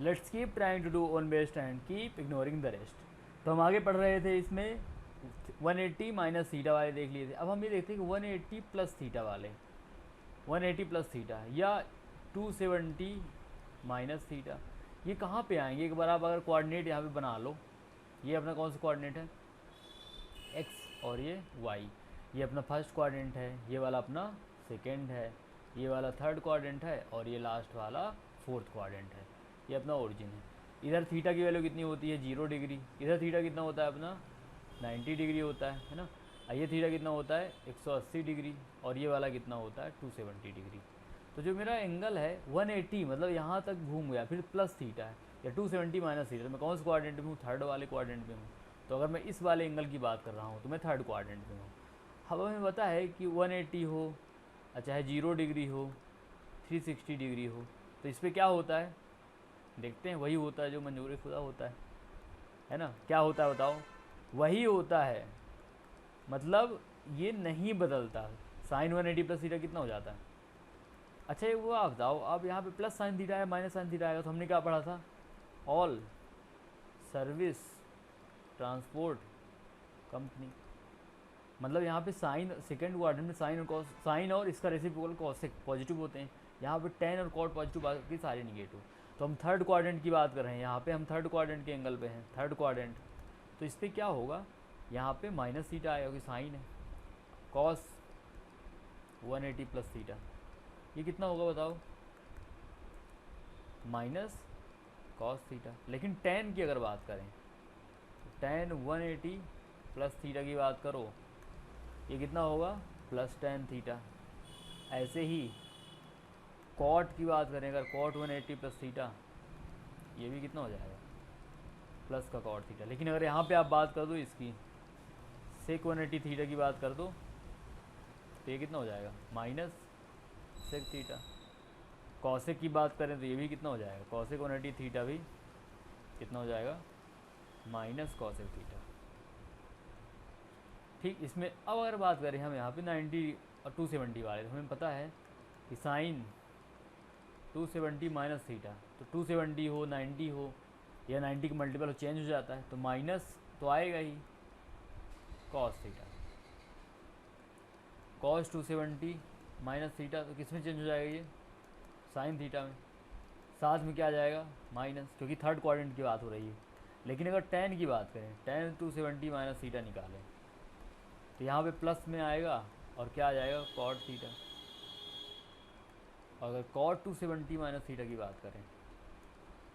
Let's keep trying to do one best and keep ignoring the rest. तो हम आगे पढ़ रहे थे इसमें 180 माइनस थीटा वाले देख लिए थे। अब हम ये देखते हैं कि 180 प्लस थीटा वाले, 180 प्लस थीटा या 270 माइनस थीटा, ये कहाँ पे आएंगे? एक बार आप अगर कोऑर्डिनेट यहाँ पे बना लो, ये अपना कौन सा कोऑर्डिनेट है? एक्स और ये वाई, ये अपना फर्स्ट क्वाड्रेंट है, ये वाला अपना सेकेंड है, ये वाला थर्ड क्वाड्रेंट है और ये लास्ट वाला फोर्थ क्वाड्रेंट है। ये अपना ओरिजिन है। इधर थीटा की वैल्यू कितनी होती है? 0 डिग्री। इधर थीटा कितना होता है अपना? 90 डिग्री होता है ना। ये थीटा कितना होता है? 180 डिग्री। और ये वाला कितना होता है? 270 डिग्री। तो जो मेरा एंगल है 180, मतलब यहाँ तक घूम गया, फिर प्लस थीटा है, या 270 माइनस थीटा। मैं कौन से क्वाड्रेंट में हूँ? थर्ड वाले क्वाड्रेंट में हूँ। तो अगर मैं इस वाले एंगल की बात कर रहा हूँ तो मैं थर्ड क्वाड्रेंट में हूँ। अब हमें पता है कि 180 हो, चाहे 0 डिग्री हो, 360 डिग्री हो, तो इस पर क्या होता है? देखते हैं। वही होता है जो मंजूर खुदा होता है ना। क्या होता है बताओ? वही होता है, मतलब ये नहीं बदलता। साइन 180 प्लस थीटा कितना हो जाता है? अच्छा, ये वो आप बताओ, अब यहाँ पे प्लस साइन थीटा है, माइनस साइन थीटा आएगा, तो हमने क्या पढ़ा था? All service transport company. मतलब यहाँ पे साइन, सेकंड क्वाड्रेंट में साइन और कॉस, साइन और इसका रेसिप्रोकल कॉसेक पॉजिटिव होते हैं। यहाँ पे टेन और कॉट पॉजिटिव, बाकी सारे निगेटिव। तो हम थर्ड क्वाड्रेंट की बात कर रहे हैं, यहाँ पे हम थर्ड क्वाड्रेंट के एंगल पे हैं, थर्ड क्वाड्रेंट। तो इस पर क्या होगा? यहाँ पे माइनस थीटा आएगा क्योंकि साइन है। कॉस 180 प्लस थीटा, ये कितना होगा बताओ? Minus cos theta. लेकिन टेन की अगर बात करें, टेन 180 प्लस थीटा की बात करो, ये कितना होगा? Plus tan theta. ऐसे ही कॉट की बात करें, अगर कॉट 180 प्लस थीटा, ये भी कितना हो जाएगा? प्लस का कॉट थीटा। लेकिन अगर यहाँ पे आप बात कर दो इसकी, सेक 180 थीटा की बात कर दो, तो ये कितना हो जाएगा? Minus sec theta. कॉसेक की बात करें तो ये भी कितना हो जाएगा? कॉसेक 180 थीटा भी कितना हो जाएगा? Minus cosec theta. ठीक। इसमें अब अगर बात करें हम यहाँ पे 90 और 270 वाले, तो हमें पता है कि साइन 270 माइनस थीटा, तो 270 हो, 90 हो, या 90 का मल्टीपल हो, चेंज हो जाता है, तो माइनस तो आएगा ही cos theta. Cos 270 minus theta, तो किस में चेंज हो जाएगा? ये साइन थीटा में। साथ में क्या आ जाएगा? माइनस, क्योंकि थर्ड क्वाड्रेंट की बात हो रही है। लेकिन अगर टेन की बात करें, टेन 270 माइनस थीटा निकालें, तो यहाँ पे प्लस में आएगा और क्या आ जाएगा? Cot theta. और अगर कॉट 270 माइनस थीटा की बात करें,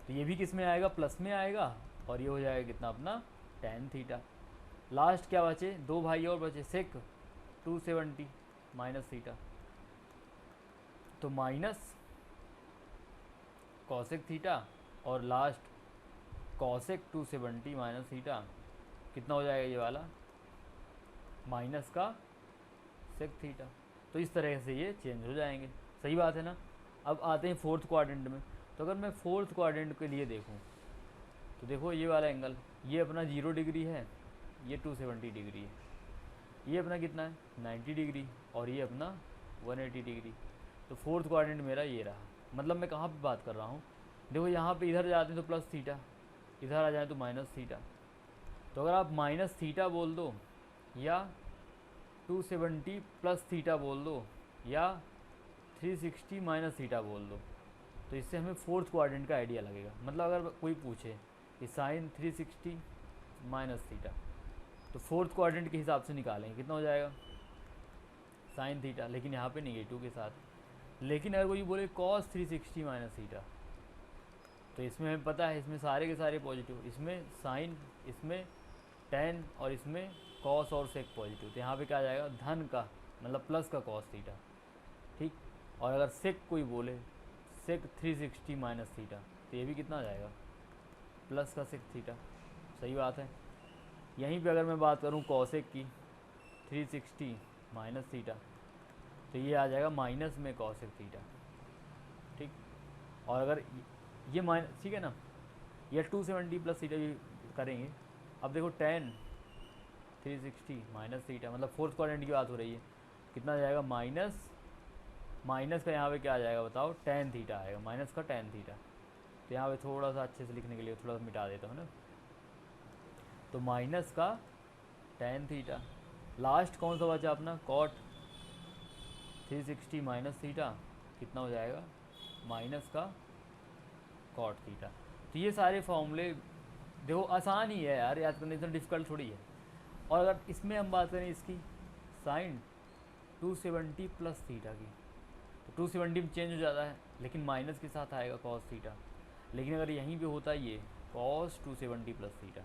तो ये भी किस में आएगा? प्लस में आएगा, और ये हो जाएगा कितना अपना? Tan theta. लास्ट क्या बचे? दो भाई और बचे, सेक 270 माइनस थीटा, तो माइनस कॉसेक थीटा, और लास्ट कॉसेक 270 माइनस थीटा, कितना हो जाएगा ये वाला? माइनस का सेक थीटा। तो इस तरह से ये चेंज हो जाएंगे। सही बात है ना। अब आते हैं फोर्थ क्वाड्रेंट में। तो अगर मैं फोर्थ क्वाड्रेंट के लिए देखूं, तो देखो ये वाला एंगल, ये अपना 0 डिग्री है, ये 270 डिग्री है, ये अपना कितना है? 90 डिग्री, और ये अपना 180 डिग्री। तो फोर्थ क्वाड्रेंट मेरा ये रहा। मतलब मैं कहाँ पे बात कर रहा हूँ? देखो यहाँ पे इधर जाते हैं तो प्लस थीटा, इधर आ जाए तो माइनस थीटा। तो अगर आप माइनस थीटा बोल दो, या 270 प्लस थीटा बोल दो, या 360 माइनस थीटा बोल दो, तो इससे हमें फोर्थ क्वाड्रेंट का आइडिया लगेगा। मतलब अगर कोई पूछे कि साइन 360 माइनस थीटा, तो फोर्थ क्वाड्रेंट के हिसाब से निकालेंगे, कितना हो जाएगा? साइन थीटा, लेकिन यहाँ पे निगेटिव के साथ। लेकिन अगर कोई बोले कॉस 360 माइनस थीटा, तो इसमें हमें पता है, इसमें सारे के सारे पॉजिटिव, इसमें साइन, इसमें टेन, और इसमें कॉस और सेक पॉजिटिव। तो यहाँ पे क्या आ जाएगा? धन का, मतलब प्लस का कॉस थीटा। ठीक। और अगर सेक कोई बोले, सेक 360 माइनस थीटा, तो ये भी कितना आ जाएगा? प्लस का सेक थीटा। सही बात है। यहीं पे अगर मैं बात करूँ कॉसेक की, 360 माइनस थीटा, तो ये आ जाएगा माइनस में कॉसेक थीटा। ठीक। और अगर ये माइनस, ठीक है ना, ये 270 प्लस थीटा भी करेंगे। अब देखो टेन 360 माइनस थीटा, मतलब फोर्थ क्वाड्रेंट की बात हो रही है, कितना आ जाएगा? माइनस, माइनस का यहाँ पे क्या आ जाएगा बताओ? टेन थीटा आएगा, माइनस का टेन थीटा। तो यहाँ पे थोड़ा सा अच्छे से लिखने के लिए थोड़ा सा मिटा देता हूँ ना। तो माइनस का टेन थीटा, लास्ट कौन सा बचा अपना कॉट 360 माइनस थीटा, कितना हो जाएगा माइनस का कॉट थीटा। तो ये सारे फॉर्मूले देखो आसान ही है यार, याद करने इतना डिफ़िकल्ट थोड़ी है। और अगर इसमें हम बात करें इसकी साइन 270 प्लस थीटा की, तो 270 में चेंज हो जाता है लेकिन माइनस के साथ आएगा कॉस थीटा। लेकिन अगर यहीं पे होता ये कॉस 270 प्लस थीटा,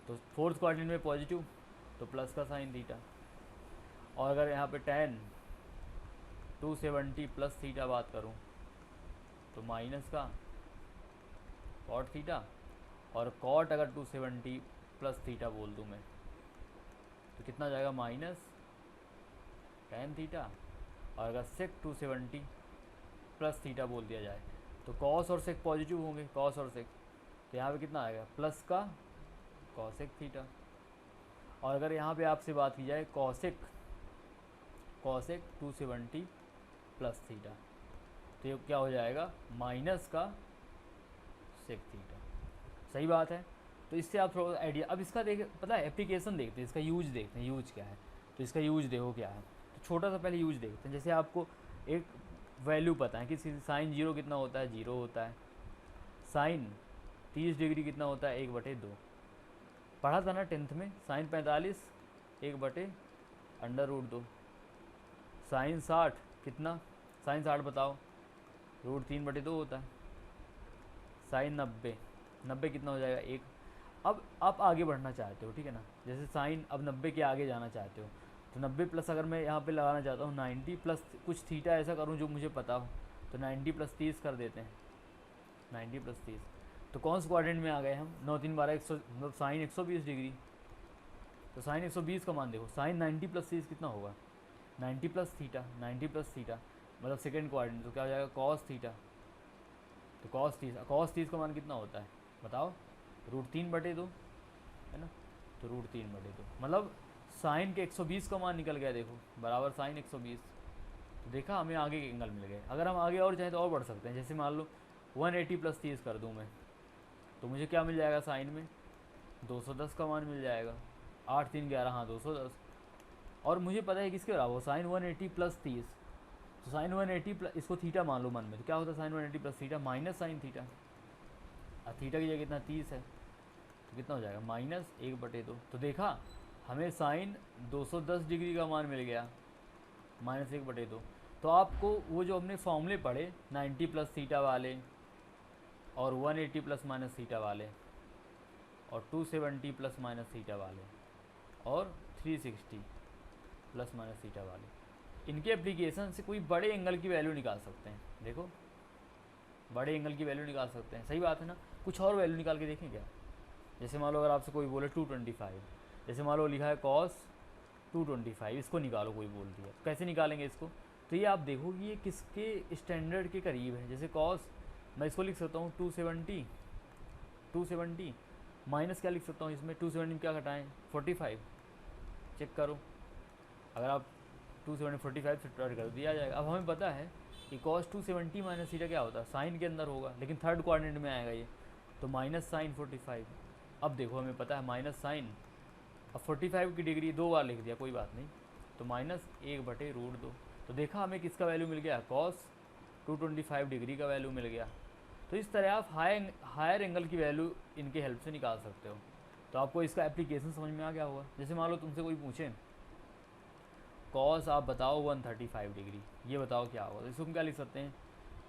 तो फोर्थ क्वाड्रेंट में पॉजिटिव तो प्लस का साइन थीटा। और अगर यहाँ पे टेन 270 प्लस थीटा बात करूँ तो माइनस का कॉट थीटा। और कॉट अगर 270 प्लस थीटा बोल दूँ मैं तो कितना जाएगा माइनस टेन थीटा। और अगर सेक 270 प्लस थीटा बोल दिया जाए तो कॉस और सेक पॉजिटिव होंगे, कॉस और सेक, तो यहाँ पे कितना आएगा प्लस का कॉसेक थीटा। और अगर यहाँ पे आपसे बात की जाए कॉसेक 270 प्लस थीटा, तो ये क्या हो जाएगा माइनस का सेक थीटा। सही बात है। तो इससे आप थोड़ा आइडिया, अब इसका देख पता है एप्लीकेशन देखते हैं, इसका यूज देखते हैं, यूज क्या है। तो इसका यूज देखो क्या है, तो छोटा सा पहले यूज देखते हैं। जैसे आपको एक वैल्यू पता है कि साइन 0 कितना होता है, 0 होता है। साइन 30 डिग्री कितना होता है, 1/2 पढ़ा था ना 10th में। साइन 45 1/√2। साइन 60 कितना, साइन 60 बताओ, √3/2 होता है। साइन 90 कितना हो जाएगा 1। अब आप आगे बढ़ना चाहते हो, ठीक है ना, जैसे साइन अब 90 के आगे जाना चाहते हो तो 90 प्लस अगर मैं यहाँ पे लगाना चाहता हूँ 90 प्लस कुछ थीटा ऐसा करूँ जो मुझे पता हो, तो 90 प्लस 30 कर देते हैं। 90 प्लस 30 तो कौन से क्वाड्रेंट में आ गए हम, 9 3 12 100, मतलब साइन 120 डिग्री। तो साइन 120 का मान देखो, साइन 90 प्लस 30 कितना होगा 90 प्लस थीटा, 90 प्लस थीटा मतलब सेकेंड क्वाड्रेंट, तो क्या हो जाएगा कॉस थीटा। तो कॉस 30 का मान कितना होता है बताओ, √3/2 है ना। तो √3/2 मतलब साइन के 120 का मान निकल गया, देखो बराबर साइन 120। तो देखा हमें आगे के एंगल मिल गए। अगर हम आगे और चाहें तो और बढ़ सकते हैं, जैसे मान लो 180 प्लस 30 कर दूँ मैं, तो मुझे क्या मिल जाएगा साइन में 210 का मान मिल जाएगा। 8 3 11 हाँ 210। और मुझे पता है किसके बराबर साइन 180 प्लस 30, तो साइन 180 प्लस इसको थीटा मान लो मन में, तो क्या होता है sine 180 plus theta minus sine theta. और थीटा की जगह कितना 30 है, तो कितना हो जाएगा -1/2। तो देखा हमें साइन 210 डिग्री का मान मिल गया -1/2। तो आपको वो जो हमने फॉर्मूले पढ़े 90 प्लस थीटा वाले और 180 प्लस माइनस थीटा वाले और 270 प्लस माइनस थीटा वाले और 360 प्लस माइनस थीटा वाले, इनके एप्लीकेशन से कोई बड़े एंगल की वैल्यू निकाल सकते हैं। देखो बड़े एंगल की वैल्यू निकाल सकते हैं, सही बात है ना। कुछ और वैल्यू निकाल के देखें क्या, जैसे मान लो अगर आपसे कोई बोले 225, जैसे मान लो लिखा है कॉस 225, इसको निकालो कोई बोल दिया, कैसे निकालेंगे इसको। तो ये आप देखो कि ये किसके स्टैंडर्ड के करीब है। जैसे कॉस मैं इसको लिख सकता हूँ 270 माइनस क्या लिख सकता हूँ इसमें, 270 में क्या घटाएं 45, चेक करो। अगर आप 270 45 से ट्राई कर दिया जाएगा। अब हमें पता है कि कॉस 270 माइनस थीटा क्या होता है, साइन के अंदर होगा, लेकिन थर्ड क्वाड्रेंट में आएगा ये, तो माइनस साइन 45। अब देखो हमें पता है माइनस साइन, अब 45 की डिग्री 2 बार लिख दिया कोई बात नहीं, तो -1/√2। तो देखा हमें किसका वैल्यू मिल गया, कॉस 225 डिग्री का वैल्यू मिल गया। तो इस तरह आप हायर एंगल की वैल्यू इनके हेल्प से निकाल सकते हो। तो आपको इसका एप्लीकेशन समझ में आ गया होगा। जैसे मान लो तुमसे कोई पूछे कॉस आप बताओ 135 डिग्री, ये बताओ क्या होगा, तो इसको हम क्या लिख सकते हैं,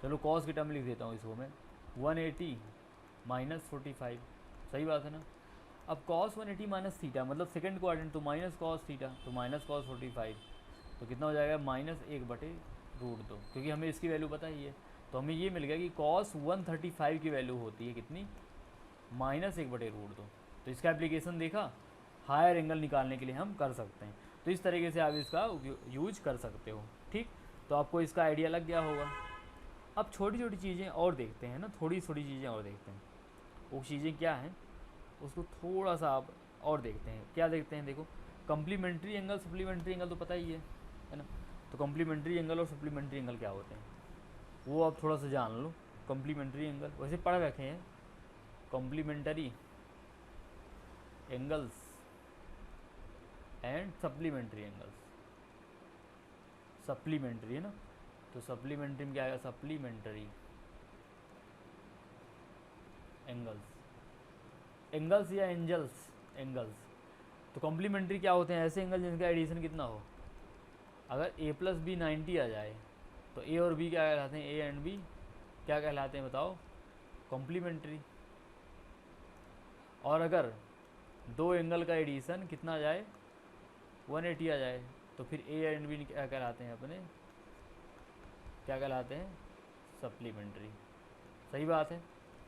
चलो कॉस की टर्म लिख देता हूँ इसको मैं 180 -45, सही बात है ना। अब कॉस 180 माइनस थीटा मतलब सेकेंड क्वाड्रेंट, तो माइनस कॉस थीटा, तो माइनस कॉस 45, तो कितना हो जाएगा -1/√2, क्योंकि हमें इसकी वैल्यू पता ही है। तो हमें ये मिल गया कि कॉस 135 की वैल्यू होती है कितनी, -1/√2। तो इसका एप्लीकेशन देखा, हायर एंगल निकालने के लिए हम कर सकते हैं। तो इस तरीके से आप इसका यूज कर सकते हो, ठीक। तो आपको इसका आइडिया लग गया होगा। अब छोटी छोटी चीज़ें और देखते हैं ना, थोड़ी थोड़ी चीज़ें और देखते हैं। वो चीज़ें क्या हैं उसको थोड़ा सा आप और देखते हैं। क्या देखते हैं, देखो कम्प्लीमेंट्री एंगल सप्लीमेंट्री एंगल तो पता ही है ना। तो कम्प्लीमेंट्री एंगल और सप्लीमेंट्री एंगल क्या होते हैं वो आप थोड़ा सा जान लो। कॉम्प्लीमेंट्री एंगल वैसे पढ़ रखे हैं, complementary angles and supplementary angles. Supplementary है ना, तो सप्लीमेंट्री में क्या आएगा, सप्लीमेंट्री एंगल्स, एंगल्स या एंजल्स, एंगल्स। तो कॉम्प्लीमेंट्री क्या होते हैं, ऐसे एंगल जिनका एडिशन कितना हो, अगर a प्लस बी 90 आ जाए तो a और b क्या कहलाते हैं, a एंड b क्या कहलाते हैं बताओ, कॉम्प्लीमेंट्री। और अगर दो एंगल का एडिशन कितना आ जाए, 180 आ जाए, तो फिर a एंड b क्या कहलाते हैं अपने, क्या कहलाते हैं, सप्लीमेंट्री। सही बात है,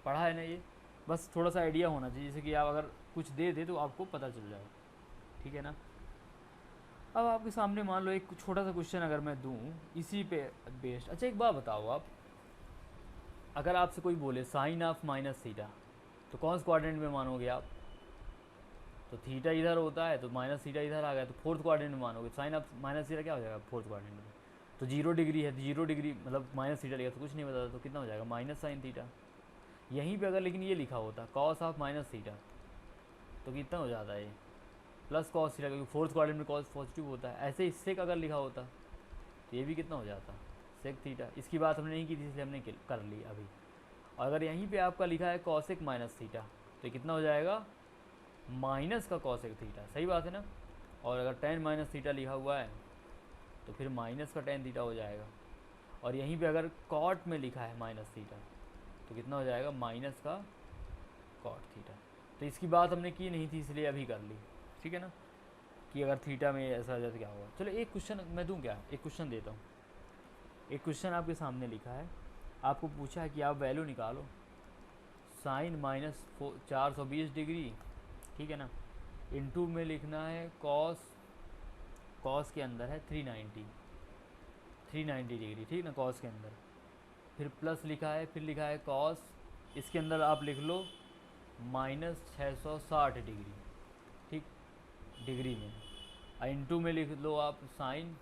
पढ़ा है ना ये, बस थोड़ा सा आइडिया होना चाहिए, जैसे कि आप अगर कुछ दे दे तो आपको पता चल जाए, ठीक है ना। अब आपके सामने मान लो एक छोटा सा क्वेश्चन अगर मैं दूं इसी पे बेस्ड। अच्छा एक बात बताओ आप, अगर आपसे कोई बोले साइन ऑफ माइनस थीटा, तो कौन से क्वाड्रेंट में मानोगे आप, तो थीटा इधर होता है तो माइनस थीटा इधर आ गया, तो फोर्थ क्वाड्रेंट में मानोगे, साइन ऑफ माइनस थीटा क्या हो जाएगा फोर्थ क्वाड्रेंट में, तो 0 डिग्री है, तो 0 डिग्री मतलब माइनस थीटा लिखा तो कुछ नहीं बताता, तो कितना हो जाएगा, माइनस साइन थीटा। यहीं पे अगर लेकिन ये लिखा होता कॉस ऑफ माइनस थीटा, तो कितना हो जाता है ये, प्लस कॉस थीटा, क्योंकि फोर्थ क्वाड्रेंट में कॉस पॉजिटिव होता है। ऐसे इससे अगर लिखा होता तो ये भी कितना हो जाता, सेक थीटा। इसकी बात हमने नहीं की थी इसलिए हमने कर ली अभी। और अगर यहीं पे आपका लिखा है कॉसेक माइनस थीटा, तो ये कितना हो जाएगा, माइनस का कॉसेक थीटा। सही बात है ना। और अगर टेन माइनस थीटा लिखा हुआ है तो फिर माइनस का टेन थीटा हो जाएगा। और यहीं पे अगर कॉट में लिखा है माइनस थीटा, तो कितना हो जाएगा, माइनस का कॉट थीटा। तो इसकी बात हमने की नहीं थी इसलिए अभी कर ली, ठीक है ना, कि अगर थीटा में ऐसा हो जाए तो क्या होगा। चलो एक क्वेश्चन मैं दूं क्या, एक क्वेश्चन देता हूँ। एक क्वेश्चन आपके सामने लिखा है, आपको पूछा है कि आप वैल्यू निकालो साइन माइनस 420 डिग्री, ठीक है ना, इनटू में लिखना है कॉस, कॉस के अंदर है 390 डिग्री, ठीक ना, कॉस के अंदर, फिर प्लस लिखा है, फिर लिखा है कॉस, इसके अंदर आप लिख लो माइनस 660 डिग्री, ठीक, डिग्री में, इनटू में लिख लो आप साइन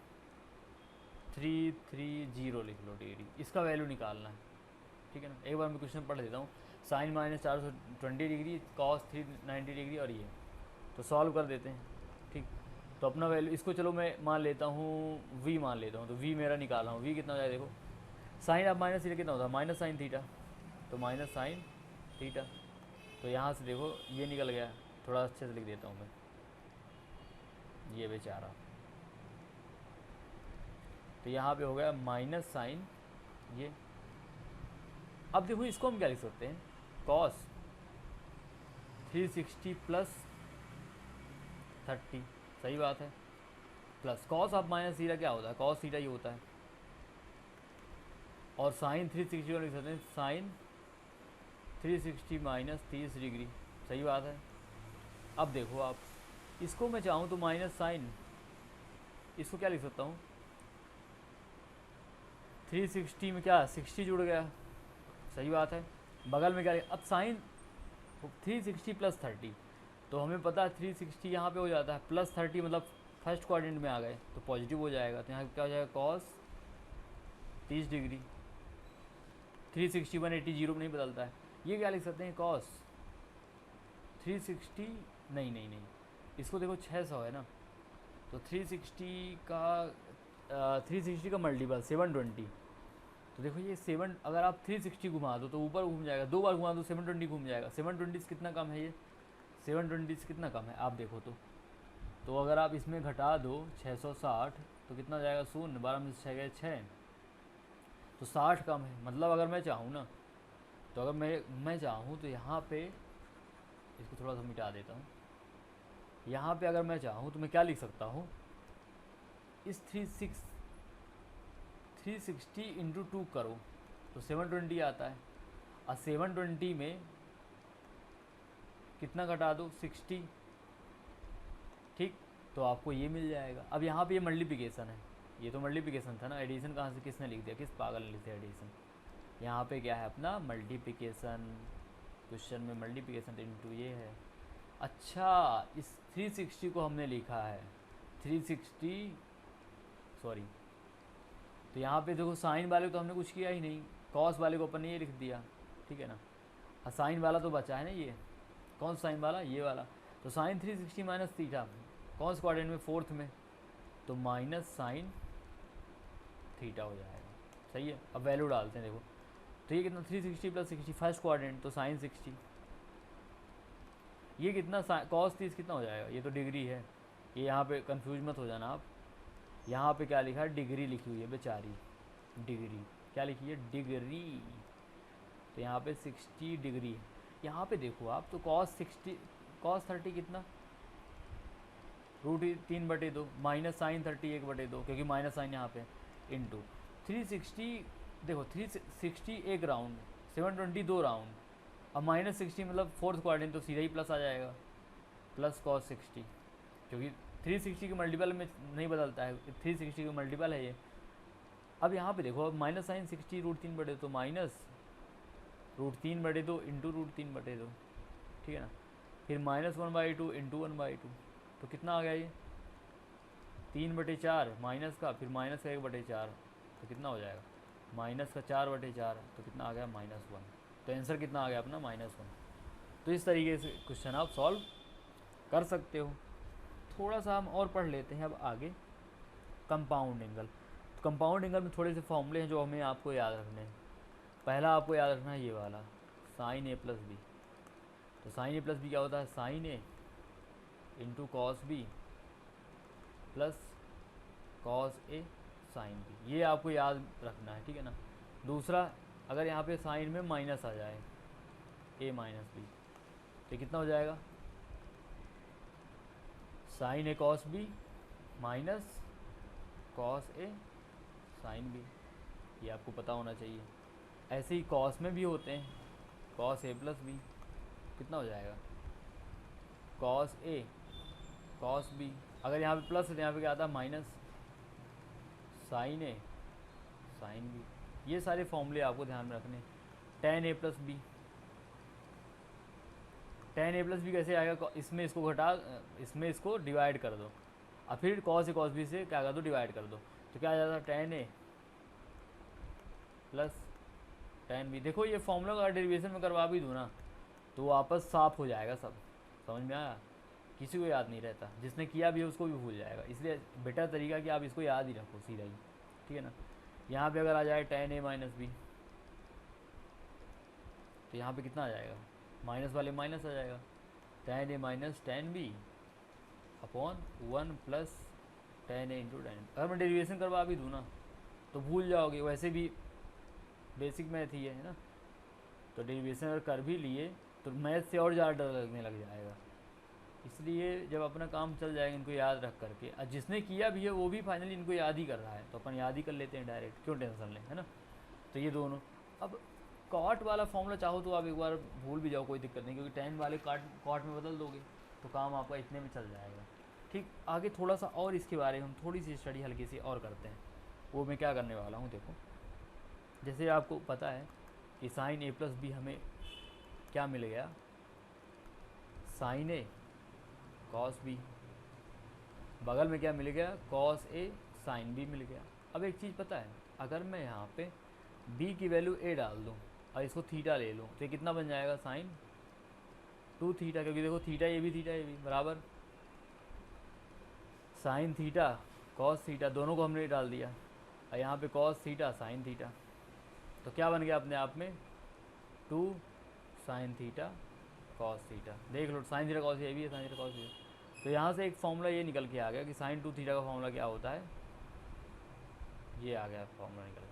330 लिख लो डिग्री। इसका वैल्यू निकालना है, ठीक है ना। एक बार मैं क्वेश्चन पढ़ देता हूँ, sine minus 420 degree, cos 390 degree, और ये तो सॉल्व कर देते हैं, ठीक। तो अपना वैल्यू इसको चलो मैं मान लेता हूँ v मान लेता हूँ, तो v मेरा निकाला हूँ, v कितना हो जाए देखो, साइन आप माइनस थीटा कितना होता है, माइनस साइन थीटा, तो माइनस साइन थीटा। तो यहाँ से देखो ये निकल गया, थोड़ा अच्छे से लिख देता हूँ मैं, ये बेचारा, तो यहाँ पे हो गया माइनस साइन ये। अब देखो इसको हम क्या लिख सकते हैं, कॉस 360 प्लस 30, सही बात है, plus cos of minus theta क्या होता है, कॉस थीटा ही होता है, और साइन 360 को लिख सकते हैं साइन 360 माइनस 30 डिग्री, सही बात है। अब देखो आप इसको मैं चाहूँ तो माइनस साइन, इसको क्या लिख सकता हूँ, 360 में क्या 60 जुड़ गया, सही बात है, बगल में क्या, अब साइन 360 प्लस 30, तो हमें पता है 360 यहाँ पे हो जाता है, प्लस 30 मतलब फर्स्ट क्वाड्रेंट में आ गए तो पॉजिटिव हो जाएगा, तो यहाँ क्या हो जाएगा कॉस 30 डिग्री, 360 180 जीरो में नहीं बदलता है। ये क्या लिख सकते हैं, कॉस 360, नहीं, इसको देखो 600 है ना, तो 360 का मल्टीपल 720, तो देखो ये 7, अगर आप 360 घुमा दो तो ऊपर घूम जाएगा, दो बार घुमा दो 720 घूम जाएगा, 720 से कितना कम है ये, 720 से कितना कम है आप देखो तो अगर आप इसमें घटा दो 660 तो कितना जाएगा, शून्य, 12 में से 6 गए 6, तो 60 कम है। मतलब अगर मैं चाहूँ ना, तो अगर मैं चाहूँ तो यहाँ पे इसको थोड़ा सा मिटा देता हूँ, यहाँ पे अगर मैं चाहूँ तो मैं क्या लिख सकता हूँ, इस 360 इंटू 2 करो तो 720 आता है, और 720 में कितना घटा दो 60, ठीक, तो आपको ये मिल जाएगा। अब यहाँ पे ये मल्टीप्लिकेशन है, ये तो मल्टीप्लिकेशन था ना, एडिशन कहाँ से किसने लिख दिया, किस पागल ने लिख दिया एडिशन। यहाँ पे क्या है अपना मल्टीप्लिकेशन, क्वेश्चन में मल्टीप्लिकेशन इंटू ये है। अच्छा इस 360 को हमने लिखा है 360 सॉरी, तो यहाँ पे देखो साइन वाले तो हमने कुछ किया ही नहीं, कॉस वाले को अपन ने ये लिख दिया, ठीक है ना। और साइन वाला तो बचा है ना, ये कौन सा साइन वाला, ये वाला। तो साइन 360 माइनस थीटा कौन से क्वाड्रेंट में, फोर्थ में, तो माइनस साइन थीटा हो जाएगा। सही है। अब वैल्यू डालते हैं देखो, तो ये कितना 360 प्लस 60 फर्स्ट क्वाड्रेंट, तो साइन 60। ये कितना कॉस 30 कितना हो जाएगा, ये तो डिग्री है। ये यहाँ पे कंफ्यूज मत हो जाना आप, यहाँ पे क्या लिखा है, डिग्री लिखी हुई है बेचारी, डिग्री क्या लिखी है, डिग्री। तो यहाँ पे 60 डिग्री है। यहाँ पे देखो आप, तो cos 30 कितना, √3/2 माइनस साइन 30 1/2, क्योंकि माइनस साइन यहाँ पे, इंटू 360। देखो 360 एक राउंड, 720 दो राउंड, अब माइनस 60 मतलब फोर्थ क्वाड्रेंट, तो सीधा ही प्लस आ जाएगा, प्लस cos 60, क्योंकि 360 के मल्टीपल में नहीं बदलता है, 360 के मल्टीपल है ये। अब यहाँ पे देखो, अब माइनस साइन 60 √3/2, तो माइनस √3/2 इंटू √3/2, ठीक है ना। फिर -1/2 इंटू 1/2, तो कितना आ गया ये 3/4 माइनस का, फिर माइनस का 1/4, तो कितना हो जाएगा माइनस का 4/4, तो कितना आ गया -1। तो आंसर कितना आ गया अपना -1। तो इस तरीके से क्वेश्चन आप सॉल्व कर सकते हो। थोड़ा सा हम और पढ़ लेते हैं अब आगे, कंपाउंड एंगल। तो कंपाउंड एंगल में थोड़े से फॉर्मूले हैं जो हमें आपको याद रखने हैं। पहला आपको याद रखना है ये वाला, साइन A प्लस बी। तो साइन A प्लस बी क्या होता है, sine A into cos B plus cos A sine B, ये आपको याद रखना है, ठीक है ना। दूसरा, अगर यहाँ पे साइन में माइनस आ जाए, A माइनस बी, तो कितना हो जाएगा, sine A cos B minus cos A sine B, ये आपको पता होना चाहिए। ऐसे ही कॉस में भी होते हैं, कॉस A प्लस बी, कितना हो जाएगा कॉस A कॉस बी, अगर यहाँ पे प्लस है तो यहाँ पे क्या आता है minus sine A sine B. ये सारे फॉर्मूले आपको ध्यान में रखने। tan A plus B, tan A plus B कैसे आएगा, इसमें इसको घटा, इसमें इसको डिवाइड कर दो, और फिर cos A cos B से क्या कर दो, डिवाइड कर दो, तो क्या आ जाता है tan A plus tan B। देखो ये फॉर्मूला का डेरिवेशन में करवा भी दूँ ना, तो वापस साफ हो जाएगा सब, समझ में आया। किसी को याद नहीं रहता, जिसने किया भी है उसको भी भूल जाएगा, इसलिए बेटर तरीका कि आप इसको याद ही रखो सीधा ही, ठीक है ना। यहाँ पे अगर आ जाए tan A माइनस बी, तो यहाँ पे कितना आ जाएगा, माइनस वाले माइनस आ जाएगा, tan A minus tan B upon 1 plus tan A into tan। अगर मैं डेरिवेशन करवा भी दूँ ना तो भूल जाओगे, वैसे भी बेसिक मैथ ही है ना। तो डेरिवेशन अगर कर भी लिए तो मैथ से और ज़्यादा डर लगने लग जाएगा, इसलिए जब अपना काम चल जाएगा इनको याद रख करके, और जिसने किया भी है वो भी फाइनली इनको याद ही कर रहा है, तो अपन याद ही कर लेते हैं डायरेक्ट, क्यों टेंशन लें, है ना। तो ये दोनों, अब कॉट वाला फॉर्मूला चाहो तो आप एक बार भूल भी जाओ, कोई दिक्कत नहीं, क्योंकि tan वाले कॉट में बदल दोगे तो काम आपका इतने में चल जाएगा। ठीक, आगे थोड़ा सा और इसके बारे में हम थोड़ी सी स्टडी हल्की सी और करते हैं। वो मैं क्या करने वाला हूँ, देखो जैसे आपको पता है कि साइन A प्लस बी हमें क्या मिल गया, साइन A कॉस बी, बगल में क्या मिल गया, कॉस A साइन B मिल गया। अब एक चीज़ पता है, अगर मैं यहाँ पे b की वैल्यू a डाल दूँ और इसको थीटा ले लूँ, तो ये कितना बन जाएगा, साइन 2 थीटा, क्योंकि देखो थीटा ये भी बराबर साइन थीटा कॉस थीटा, दोनों को हमने डाल दिया, और यहाँ पे कॉस थीटा साइन थीटा, तो क्या बन गया अपने आप में 2 साइन थीटा कॉस थीटा। देख लो साइन थीटा कॉस ये भी है, साइन थीटा कॉस थीटा। तो यहाँ से एक फॉर्मूला ये निकल के आ गया कि साइन 2 थीटा का फॉर्मूला क्या होता है, ये आ गया फॉर्मूला निकल,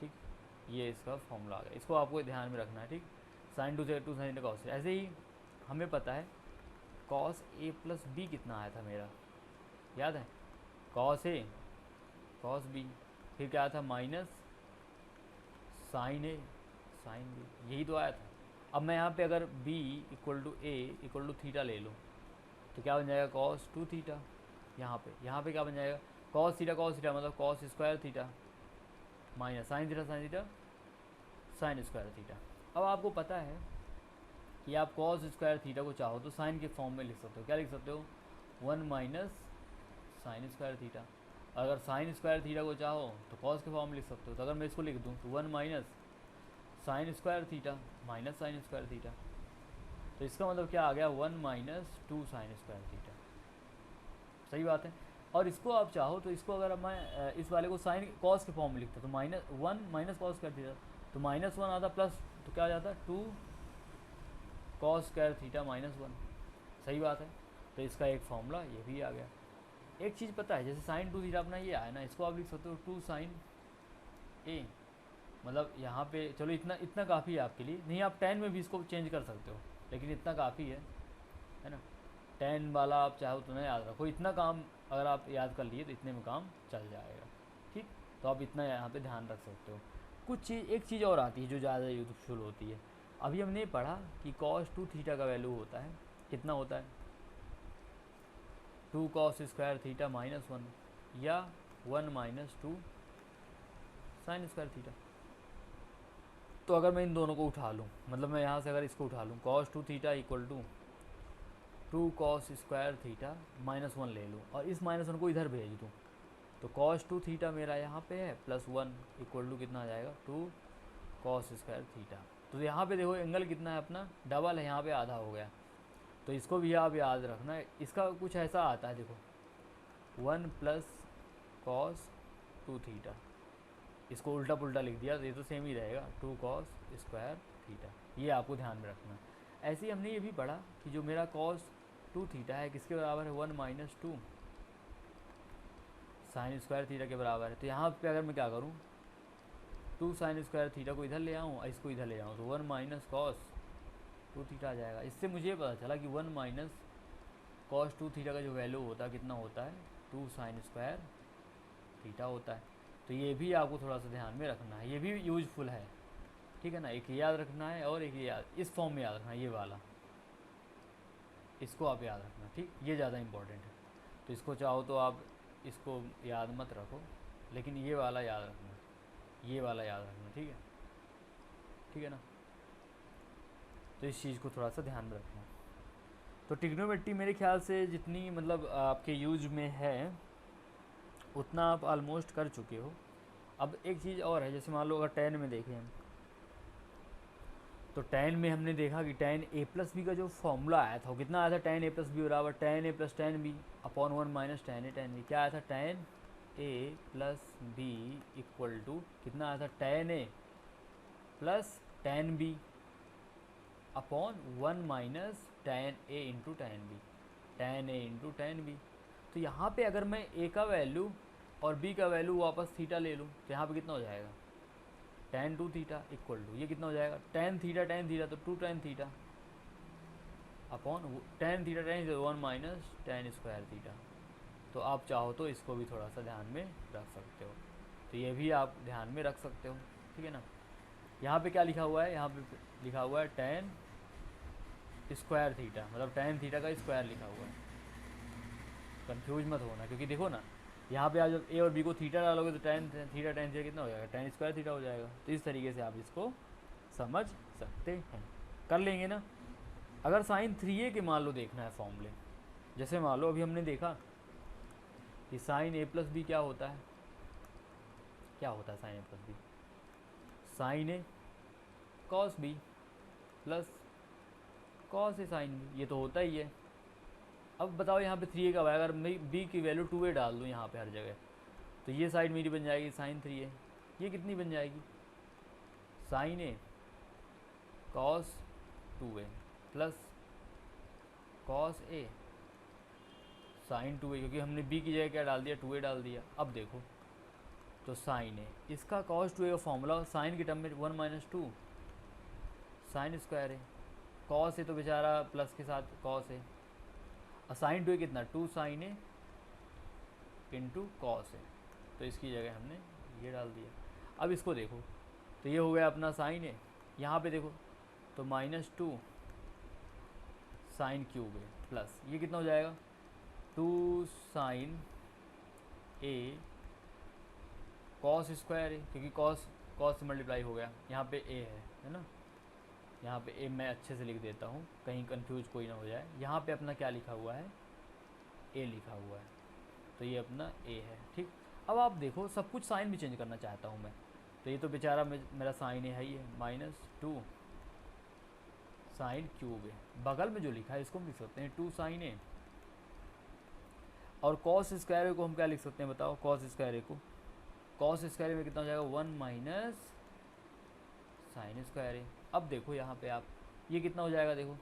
ठीक, ये इसका फॉर्मूला आ गया, इसको आपको ध्यान में रखना है, ठीक। Sine 2 sine theta cos. ऐसे ही हमें पता है कॉस A प्लस बी कितना आया था मेरा, याद है, कॉस A कॉस B, फिर क्या आया था minus sine A sine B, यही तो आया था। अब मैं यहाँ पे अगर b equal to A equal to theta ले लूँ तो क्या बन जाएगा, कॉस 2 थीटा। यहाँ पे क्या बन जाएगा, कॉस थीटा मतलब cos square theta minus sine theta sine square theta. अब आपको पता है कि आप कॉस स्क्वायर थीटा को चाहो तो साइन के फॉर्म में लिख सकते हो, क्या लिख सकते हो, 1 माइनस साइन स्क्वायर थीटा। अगर साइन स्क्वायर थीटा को चाहो तो कॉस के फॉर्म में लिख सकते हो। तो अगर मैं इसको लिख दूँ तो 1 minus sine square theta minus sine square theta, तो इसका मतलब क्या आ गया 1 माइनस 2 साइन स्क्वायर थीटा। सही बात है। और इसको आप चाहो तो इसको अगर मैं इस वाले को साइन कॉस के फॉर्म में लिखता तो -1 माइनस कॉस स्क्वायर थीटा, तो -1 आता प्लस तो क्या आ जाता 2 कॉस स्क्वायर थीटा -1। सही बात है। तो इसका एक फॉर्मूला ये भी आ गया। एक चीज़ पता है, जैसे साइन 2 थीटा अपना ये आया ना, इसको आप लिख सकते हो 2 साइन ए, मतलब यहाँ पे चलो इतना इतना काफ़ी है आपके लिए। नहीं आप 10 में भी इसको चेंज कर सकते हो, लेकिन इतना काफ़ी है ना। 10 वाला आप चाहो तो ना याद रखो, इतना काम अगर आप याद कर लिए तो इतने में काम चल जाएगा। ठीक, तो आप इतना यहाँ पे ध्यान रख सकते हो। एक चीज़ और आती है जो ज़्यादा यूजफुल होती है। अभी हमने पढ़ा कि cos 2 थीटा का वैल्यू होता है, कितना होता है 2 cos स्क्वायर थीटा -1 या 1 माइनस 2 साइन स्क्वायर थीटा। तो अगर मैं इन दोनों को उठा लूँ, मतलब मैं यहाँ से अगर इसको उठा लूँ cos 2 theta equal to 2 cos square theta -1 ले लूँ और इस -1 को इधर भेज दूँ, तो cos 2 थीटा मेरा यहाँ पे है +1 इक्वल टू कितना आ जाएगा 2 cos स्क्वायर थीटा। तो यहाँ पे देखो एंगल कितना है अपना डबल है, यहाँ पे आधा हो गया। तो इसको भी आप याद रखना है। इसका कुछ ऐसा आता है देखो 1 प्लस cos 2 थीटा, इसको उल्टा पुल्टा लिख दिया तो ये तो सेम ही रहेगा 2 cos स्क्वायर थीटा। ये आपको ध्यान में रखना है। ऐसे ही हमने ये भी पढ़ा कि जो मेरा cos 2 थीटा है किसके बराबर है 1 माइनस 2 साइन स्क्वायर थीटा के बराबर है। तो यहाँ पे अगर मैं क्या करूँ 2 साइन स्क्वायर थीटा को इधर ले आऊँ और इसको इधर ले आऊँ तो 1 माइनस कॉस 2 थीटा आ जाएगा। इससे मुझे पता चला कि 1 माइनस कॉस 2 थीटा का जो वैल्यू होता है कितना होता है 2 साइन स्क्वायर थीटा होता है। तो ये भी आपको थोड़ा सा ध्यान में रखना है, ये भी यूजफुल है। ठीक है ना, एक याद रखना है और एक याद इस फॉर्म में याद रखना है, ये वाला इसको आप याद रखना। ठीक, ये ज़्यादा इंपॉर्टेंट है। तो इसको चाहो तो आप इसको याद मत रखो, लेकिन ये वाला याद रखना, ये वाला याद रखना। ठीक है, ठीक है ना। तो इस चीज़ को थोड़ा सा ध्यान में रखना। तो ट्रिग्नोमेट्री मेरे ख्याल से जितनी मतलब आपके यूज में है उतना आप ऑलमोस्ट कर चुके हो। अब एक चीज़ और है, जैसे मान लो अगर tan में देखें हम, तो tan में हमने देखा कि tan a प्लस बी का जो फॉर्मूला आया था वो कितना आया था tan a प्लस बी बराबर tan a plus tan b upon 1 minus tan a tan b। क्या आया था tan a plus B equal to कितना आया था tan a plus tan b upon 1 minus tan a into tan b, tan a into tan b। तो यहाँ पे अगर मैं a का वैल्यू और b का वैल्यू वापस थीटा ले लूँ तो यहाँ पे कितना हो जाएगा tan 2 थीटा इक्वल टू ये कितना हो जाएगा tan थीटा तो 2 tan theta upon tan theta 1 minus tan square theta. तो आप चाहो तो इसको भी थोड़ा सा ध्यान में रख सकते हो, तो ये भी आप ध्यान में रख सकते हो। ठीक है ना। यहाँ पे क्या लिखा हुआ है, यहाँ पे लिखा हुआ है tan स्क्वायर थीटा, मतलब tan थीटा का स्क्वायर लिखा हुआ है। कंफ्यूज मत होना, क्योंकि देखो ना यहाँ पे आप जब a और b को थीटा डालोगे तो tan थीटा कितना हो जाएगा tan स्क्वायर थीटा हो जाएगा। तो इस तरीके से आप इसको समझ सकते हैं, कर लेंगे ना। अगर साइन 3a के मान लो देखना है फॉर्मूले, जैसे मान लो अभी हमने देखा कि साइन a प्लस बी क्या होता है, क्या होता है sine a plus B, sine a cos b plus cos A sine b, ये तो होता ही है। अब बताओ यहाँ पे 3a का अगर मैं b की वैल्यू 2a डाल दूँ यहाँ पे हर जगह, तो ये साइड मेरी बन जाएगी साइन 3a। ये कितनी बन जाएगी sine a cos 2a plus cos a sine 2a, क्योंकि हमने b की जगह क्या डाल दिया 2a डाल दिया। अब देखो तो साइन a, इसका कॉस 2a का फॉर्मूला साइन के टर्म में 1 माइनस 2 साइन स्क्वायर है, कॉस है तो बेचारा प्लस के साथ कॉस है, और साइन 2a कितना 2 साइन a इंटू कॉस है, तो इसकी जगह हमने ये डाल दिया। अब इसको देखो तो ये हो गया अपना साइन a, यहाँ पे देखो तो -2 साइन क्यूब है प्लस ये कितना हो जाएगा 2 साइन a कॉस स्क्वायर है, क्योंकि कॉस से मल्टीप्लाई हो गया, यहाँ पे a है ना, यहाँ पे a मैं अच्छे से लिख देता हूँ कहीं कंफ्यूज कोई ना हो जाए। यहाँ पे अपना क्या लिखा हुआ है a लिखा हुआ है, तो ये अपना a है। ठीक, अब आप देखो सब कुछ साइन भी चेंज करना चाहता हूँ मैं, तो ये तो बेचारा मेरा साइन है ही है, -2 साइन क्यूब है। बगल में जो लिखा है इसको हम लिख सकते हैं 2 साइन ए, और कॉस स्क्वायर ए को हम क्या लिख सकते हैं बताओ? कॉस स्क्वायर ए को, कॉस स्क्वायर ए में कितना हो जाएगा? 1 माइनस साइन स्क्वायर ए। अब देखो यहाँ पे आप, ये कितना हो जाएगा देखो,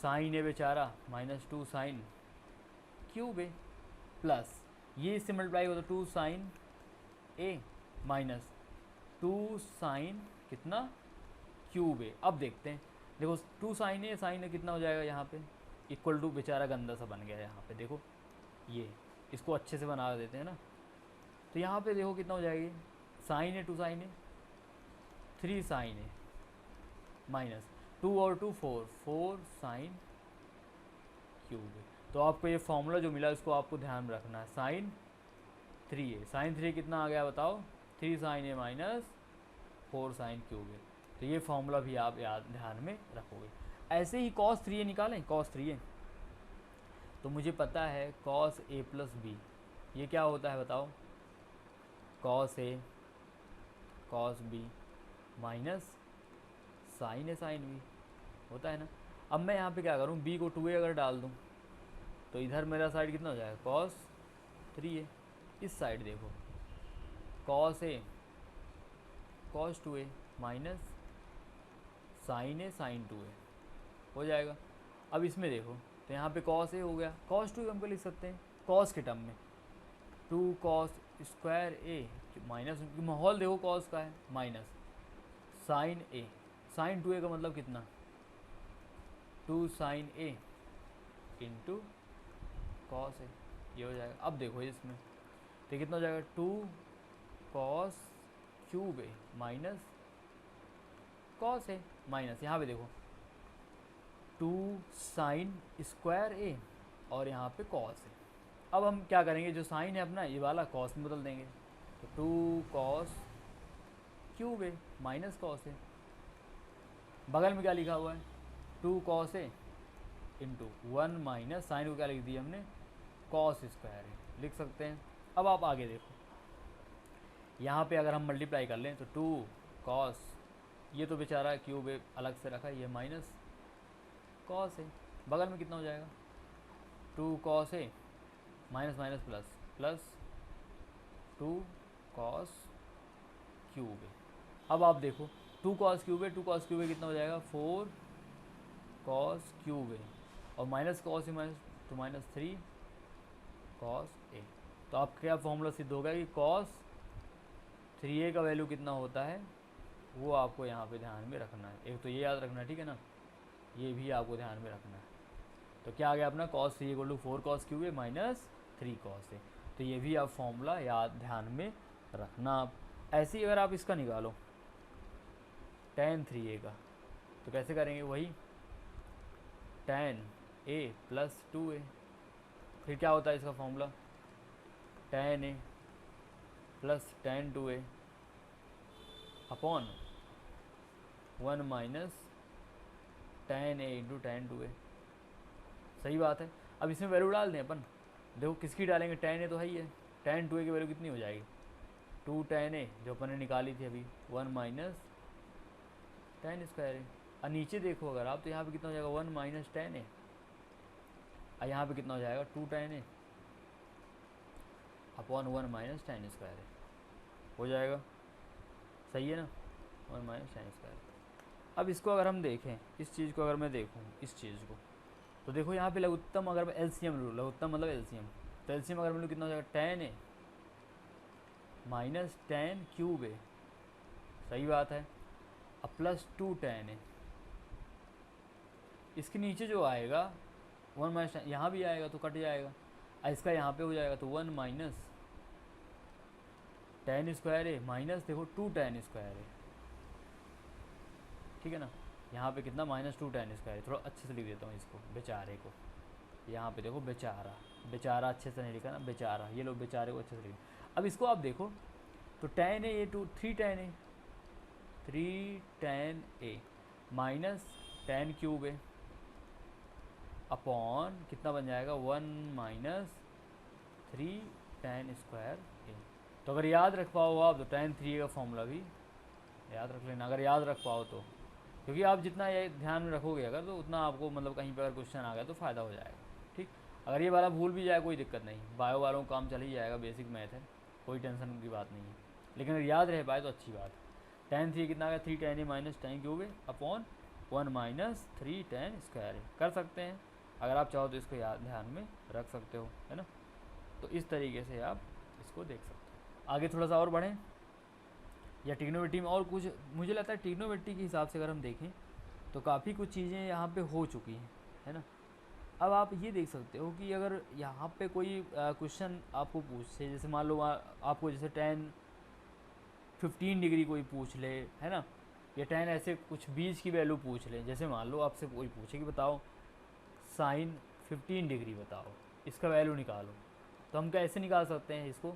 साइन ए बेचारा -2 साइन क्यूब ए, प्लस ये इससे मल्टीप्लाई हो तो 2 साइन ए माइनस 2 साइन कितना क्यूब ए। अब देखते हैं, देखो 2 साइन ए कितना हो जाएगा यहाँ पे? इक्वल टू, बेचारा गंदा सा बन गया यहाँ पे, देखो ये, इसको अच्छे से बना देते हैं ना, तो यहाँ पे देखो कितना हो जाएगी? साइन ए 2 साइन ए 3 साइन ए माइनस 2 और 2 4 साइन क्यूब ए। तो आपको ये फॉर्मूला जो मिला इसको आपको ध्यान में रखना है, साइन 3a, साइन 3 कितना आ गया बताओ? 3 साइन ए माइनस 4 साइन क्यूब ए। तो ये फॉर्मूला भी आप याद ध्यान में रखोगे। ऐसे ही कॉस 3a निकालें, कॉस 3a, तो मुझे पता है कॉस a प्लस बी, ये क्या होता है बताओ? Cos a cos b minus sine A sine B होता है ना। अब मैं यहाँ पे क्या करूँ, b को 2a अगर डाल दूँ तो इधर मेरा साइड कितना हो जाएगा? Cos 3a। इस साइड देखो cos a cos 2a minus sine A sine 2a हो जाएगा। अब इसमें देखो तो यहाँ पे कॉस ए हो गया, कॉस 2 हमको लिख सकते हैं कॉस के टर्म में, 2 कॉस स्क्वायर ए माइनस, माहौल देखो कॉस का है, minus sine A sine 2a का मतलब कितना? 2 sign A into cos A, ये हो जाएगा। अब देखो इसमें तो कितना हो जाएगा? 2 cos cube A minus cos a, minus यहाँ पे देखो 2 साइन स्क्वायर ए और यहाँ पे कॉस ए। अब हम क्या करेंगे, जो साइन है अपना ये वाला कॉस में बदल देंगे, तो 2 कॉस क्यूब ए माइनस कॉस ए, बगल में क्या लिखा हुआ है? 2 कॉस ए इंटू 1 माइनस साइन को क्या लिख दिया हमने? कॉस स्क्वायर ए लिख सकते हैं। अब आप आगे देखो, यहाँ पे अगर हम मल्टीप्लाई कर लें तो 2 कॉस, ये तो बेचारा क्यूब ए अलग से रखा, ये माइनस कॉस ए, बगल में कितना हो जाएगा? 2 cos a minus minus plus plus 2 cos cube a. अब आप देखो 2 cos cube a, 2 cos cube a कितना हो जाएगा? 4 कॉस क्यूब ए, और माइनस कॉस ए माइनस तो माइनस 3 कॉस ए। तो आपका क्या फॉर्मूला सिद्ध होगा कि कॉस 3a का वैल्यू कितना होता है, वो आपको यहाँ पे ध्यान में रखना है। एक तो ये याद रखना है, ठीक है ना, ये भी आपको ध्यान में रखना है। तो क्या आ गया अपना? cos 3 = 4 cos क्यूब ए माइनस 3 cos ए। तो ये भी आप फॉर्मूला याद ध्यान में रखना। आप ऐसे ही अगर आप इसका निकालो tan 3a का, तो कैसे करेंगे? वही tan a प्लस 2a, फिर क्या होता है इसका formula? tan a plus tan 2a upon 1 minus tan a into tan 2a। सही बात है। अब इसमें वैल्यू डाल दें अपन, देखो किसकी डालेंगे? tan a तो है ही है, tan 2a की वैल्यू कितनी हो जाएगी? 2 tan a जो अपन ने निकाली थी अभी, 1 माइनस tan स्क्वायर ए। और नीचे देखो अगर आप, तो यहाँ पे कितना हो जाएगा? 1 माइनस tan a, और यहाँ पे कितना हो जाएगा? 2 tan a upon 1 minus tan square a हो जाएगा। सही है ना, 1 माइनस tan स्क्वायर। अब इसको अगर हम देखें, इस चीज़ को अगर मैं देखूँ, इस चीज़ को, तो देखो यहाँ पे लघुत्तम अगर मैं एलसीएम लूँ, लघुत्तम मतलब एलसीएम, तो एलसीएम अगर मैं लूँ कितना हो जाएगा? tan a minus tan cube a, सही बात है, अब प्लस 2 tan a। इसके नीचे जो आएगा 1 माइनस, यहाँ भी आएगा तो कट जाएगा, और इसका यहाँ पे हो जाएगा तो 1 minus tan square a minus देखो 2 tan स्क्वायर ए, ठीक है ना। यहाँ पे कितना? -2 tan स्क्वायर। थोड़ा अच्छे से लिख देता हूँ इसको, बेचारे को, यहाँ पे देखो बेचारा, बेचारा अच्छे से नहीं लिखा ना, बेचारा, ये लोग बेचारे को अच्छे से लिख। अब इसको आप देखो तो tan a ये 3 tan a minus tan cube a upon कितना बन जाएगा? 1 माइनस 3 tan स्क्वायर ए। तो अगर याद रख पाओ आप तो tan 3a का फॉर्मूला भी याद रख लेना, अगर याद रख पाओ तो, क्योंकि आप जितना ये ध्यान में रखोगे अगर तो उतना आपको मतलब कहीं पर अगर क्वेश्चन आ गया तो फ़ायदा हो जाएगा। ठीक, अगर ये वाला भूल भी जाए कोई दिक्कत नहीं, बायो वालों को काम चल ही जाएगा, बेसिक मैथ है, कोई टेंशन की बात नहीं है। लेकिन अगर याद रह पाए तो अच्छी बात है। tan 3 कितना आ गया, 3 tan a minus tan cube a upon 1 minus 3 tan square a. कर सकते हैं, अगर आप चाहो तो इसको याद ध्यान में रख सकते हो, है ना। तो इस तरीके से आप इसको देख सकते हो। आगे थोड़ा सा और बढ़ें, या ट्रिग्नोमेट्री में और कुछ, मुझे लगता है ट्रिग्नोमेट्री के हिसाब से अगर हम देखें तो काफ़ी कुछ चीज़ें यहाँ पे हो चुकी हैं, है ना। अब आप ये देख सकते हो कि अगर यहाँ पे कोई क्वेश्चन आपको पूछे, जैसे मान लो आपको जैसे tan 15 डिग्री कोई पूछ ले, है ना, या tan ऐसे कुछ बीच की वैल्यू पूछ ले। जैसे मान लो आपसे कोई पूछे कि बताओ sin 15 डिग्री बताओ, इसका वैल्यू निकालो, तो हम कैसे निकाल सकते हैं इसको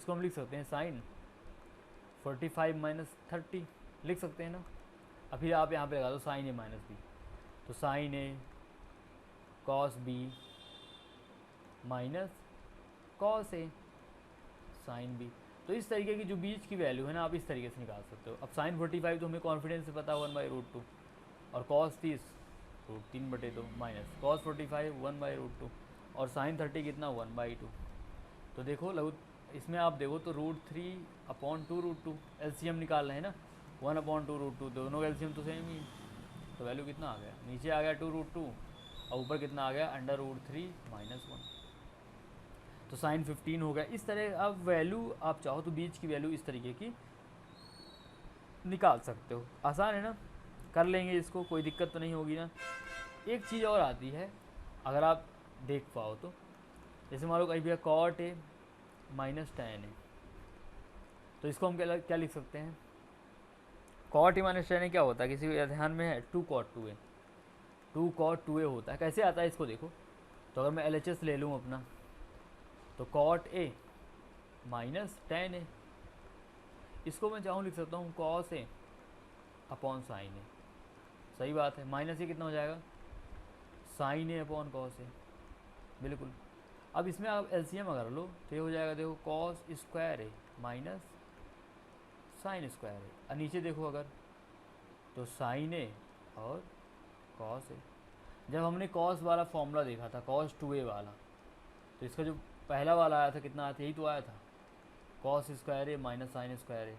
हम लिख सकते हैं sin 45 माइनस 30 लिख सकते हैं ना। अब फिर आप यहाँ पे लगा दो sin a माइनस बी, तो sin a cos b minus cos a sin b। तो इस तरीके की जो बीच की वैल्यू है ना, आप इस तरीके से निकाल सकते हो। अब sin 45 तो हमें कॉन्फिडेंस से पता 1/√2, और cos 30 √3/2 माइनस cos 45 1/√2, और sin 30 कितना 1/2। तो देखो लघु इसमें आप देखो तो √3/2√2 एलसीएम निकाल रहे हैं ना, 1/2√2, दोनों का एलसीएम तो सेम ही, तो वैल्यू कितना आ गया, नीचे आ गया 2√2 और ऊपर कितना आ गया √3 माइनस 1, तो sin 15 हो गया। इस तरह अब वैल्यू आप चाहो तो बीच की वैल्यू इस तरीके की निकाल सकते हो। आसान है ना, कर लेंगे इसको, कोई दिक्कत तो नहीं होगी ना। एक चीज़ और आती है अगर आप देख पाओ तो, जैसे मान लो कहीं भी cot a minus tan a, तो इसको हम क्या लिख सकते हैं, cot a minus tan a क्या होता है, किसी के ध्यान में है, 2 cot 2a, 2 cot 2a होता है। कैसे आता है इसको देखो, तो अगर मैं LHS ले लूँ अपना, तो cot a minus tan a, इसको मैं चाहूँ लिख सकता हूँ cos a upon sin a, सही बात है। माइनस ये कितना हो जाएगा, sin a upon cos a, बिल्कुल। अब इसमें आप एलसीएम अगर लो तो ये हो जाएगा, देखो cos square a minus sin square a, और नीचे देखो अगर तो sin a और cos a। जब हमने cos वाला फॉर्मूला देखा था, cos 2a वाला, तो इसका जो पहला वाला आया था कितना आया था, यही तो आया था, cos square a minus sin square a।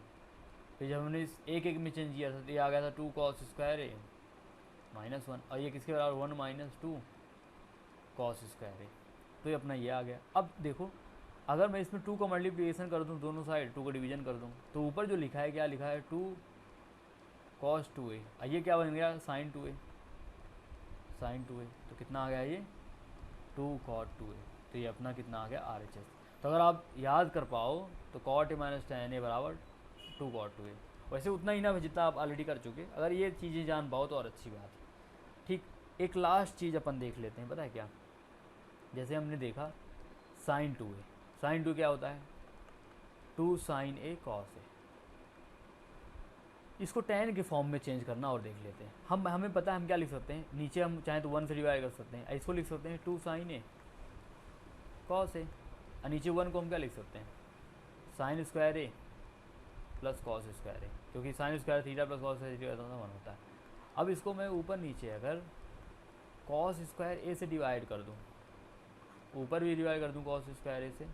फिर जब हमने इस एक एक में चेंज किया था तो ये आ गया था 2 cos स्क्वायर a माइनस 1, और ये किसके बराबर 1 माइनस 2 cos स्क्वायर a, तो ये अपना ये आ गया। अब देखो अगर मैं इसमें 2 का मल्टीप्लिकेशन कर दूँ दोनों साइड, 2 का डिवीजन कर दूँ, तो ऊपर जो लिखा है क्या लिखा है 2 cos 2a, ये क्या बन गया sin 2a, तो कितना आ गया ये 2 cot 2a, तो ये अपना कितना आ गया RHS। तो अगर आप याद कर पाओ तो cot a minus tan a बराबर 2 cot 2a, वैसे उतना ही ना जितना आप ऑलरेडी कर चुके, अगर ये चीज़ें जान पाओ तो और अच्छी बात है। ठीक, एक लास्ट चीज़ अपन देख लेते हैं, पता है क्या, जैसे हमने देखा sin 2a, sin 2 क्या होता है 2 sin a cos a, इसको tan के फॉर्म में चेंज करना और देख लेते हैं। हमें पता है हम क्या लिख सकते हैं, नीचे हम चाहें तो 1 से डिवाइड कर सकते हैं, इसको लिख सकते हैं 2 sin a cos a, और नीचे 1 को हम क्या लिख सकते हैं sin square a plus cos square a, क्योंकि sin square theta plus cos theta 1 होता है। अब इसको मैं ऊपर नीचे अगर cos स्क्वायर a से डिवाइड कर दूँ, ऊपर भी डिवाइड कर दूँ cos स्क्वायर a से,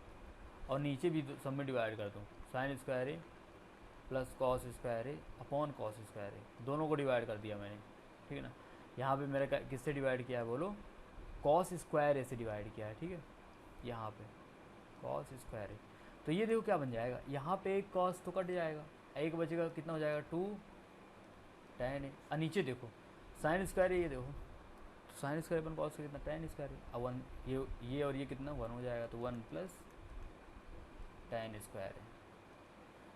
और नीचे भी सब में डिवाइड कर दूँ sin square a plus cos square a upon cos square a, दोनों को डिवाइड कर दिया मैंने, ठीक है ना। यहाँ पे मेरा किससे डिवाइड किया है बोलो, cos स्क्वायर a से डिवाइड किया है, ठीक है, यहाँ पे cos स्क्वायर a। तो ये देखो क्या बन जाएगा, यहाँ पे एक cos तो कट जाएगा, एक बचेगा, कितना हो जाएगा 2 tan a, और नीचे देखो sin स्क्वायर a, ये देखो तो sin स्क्वायर अपन cos कितना tan स्क्वायर a, अब 1 ये और ये कितना 1 हो जाएगा, तो 1 प्लस tan स्क्वायर a।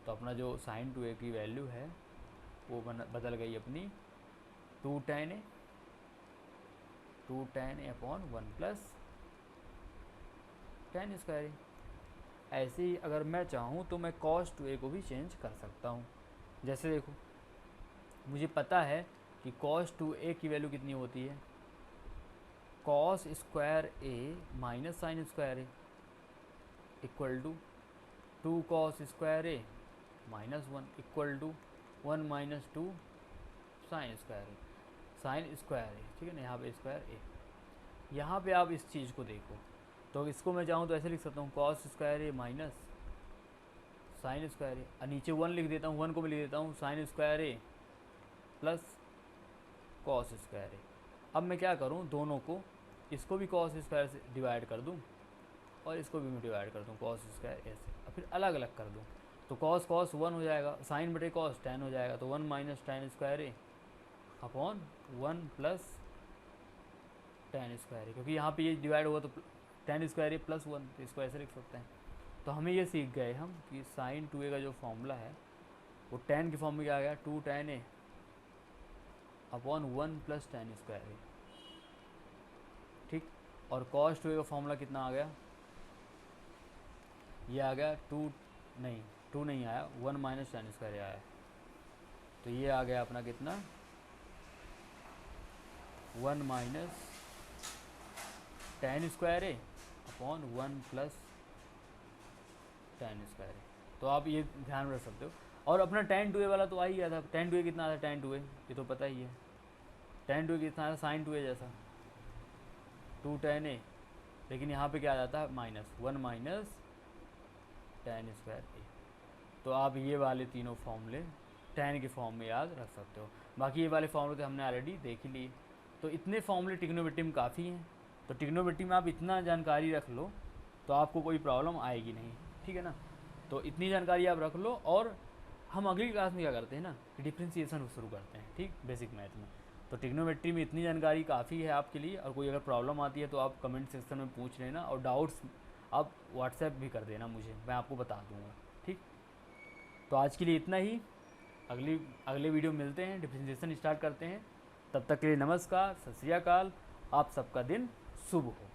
तो अपना जो sin 2a की वैल्यू है वो बदल गई अपनी 2 tan a upon 1 plus tan square a। ऐसे ही अगर मैं चाहूँ तो मैं cos 2a को भी चेंज कर सकता हूँ। जैसे देखो मुझे पता है कि cos 2a की वैल्यू कितनी होती है, cos square a minus sin square a, equal to 2 cos square a minus 1 equal to 1 minus 2 sine square a, sine square a, ठीक है ना, यहाँ पे स्क्वायर ए। यहाँ पे आप इस चीज़ को देखो, तो इसको मैं चाहूँ तो ऐसे लिख सकता हूँ cos square a minus sign square ए, और नीचे 1 लिख देता हूँ, 1 को भी लिख देता हूँ साइन स्क्वायर ए प्लस कॉस स्क्वायर ए। अब मैं क्या करूँ, दोनों को, इसको भी कॉस स्क्वायर से डिवाइड कर दूँ और इसको भी मैं डिवाइड कर दूँ कॉस स्क्वायर ए से, और फिर अलग अलग कर दूँ। तो कॉस कॉस 1 हो जाएगा, साइन बटे कॉस tan हो जाएगा, तो 1 माइनस tan स्क्वायर ए अपॉन 1 प्लस tan स्क्वायर ए, क्योंकि यहाँ पे ये डिवाइड हुआ तो tan स्क्वायर ए प्लस 1, तो इसको ऐसे लिख सकते हैं। तो हमें ये सीख गए हम कि साइन 2a का जो फॉर्मूला है वो tan के फॉर्म में क्या आ गया, 2 tan a upon 1 plus tan square a, ठीक। और cos 2a का फॉर्मूला कितना आ गया, ये आ गया 2 नहीं आया, 1 माइनस tan स्क्वायर आया, तो ये आ गया अपना कितना, 1 माइनस tan स्क्वायर ए अपॉन 1 प्लस tan स्क्वायर ए। तो आप ये ध्यान रख सकते हो। और अपना tan 2a वाला तो आ ही गया था, tan 2a कितना आता है, tan 2a ये तो पता ही है, tan 2a कितना आता है, sin 2a जैसा 2 tan a, लेकिन यहाँ पे क्या आ जाता है माइनस 1 माइनस tan स्क्वायर ए। तो आप ये वाले तीनों फॉर्मूले tan के फॉर्म में याद रख सकते हो, बाकी ये वाले फॉर्मूले तो हमने ऑलरेडी देख ही लिए। तो इतने फॉर्मूले ट्रिग्नोमेट्री में काफ़ी हैं, तो ट्रिग्नोमेट्री में आप इतना जानकारी रख लो तो आपको कोई प्रॉब्लम आएगी नहीं, ठीक है ना। तो इतनी जानकारी आप रख लो, और हम अगली क्लास में क्या करते हैं ना, डिफ्रेंशिएशन शुरू करते हैं, ठीक, बेसिक मैथ में। तो ट्रिग्नोमेट्री में इतनी जानकारी काफ़ी है आपके लिए, और कोई अगर प्रॉब्लम आती है तो आप कमेंट सेक्शन में पूछ लेना, और डाउट्स आप व्हाट्सएप भी कर देना मुझे, मैं आपको बता दूँगा, ठीक। तो आज के लिए इतना ही, अगले वीडियो में मिलते हैं, डिफ्रेंशिएशन स्टार्ट करते हैं। तब तक के लिए नमस्कार, सत श्री अकाल, आप सबका दिन शुभ हो।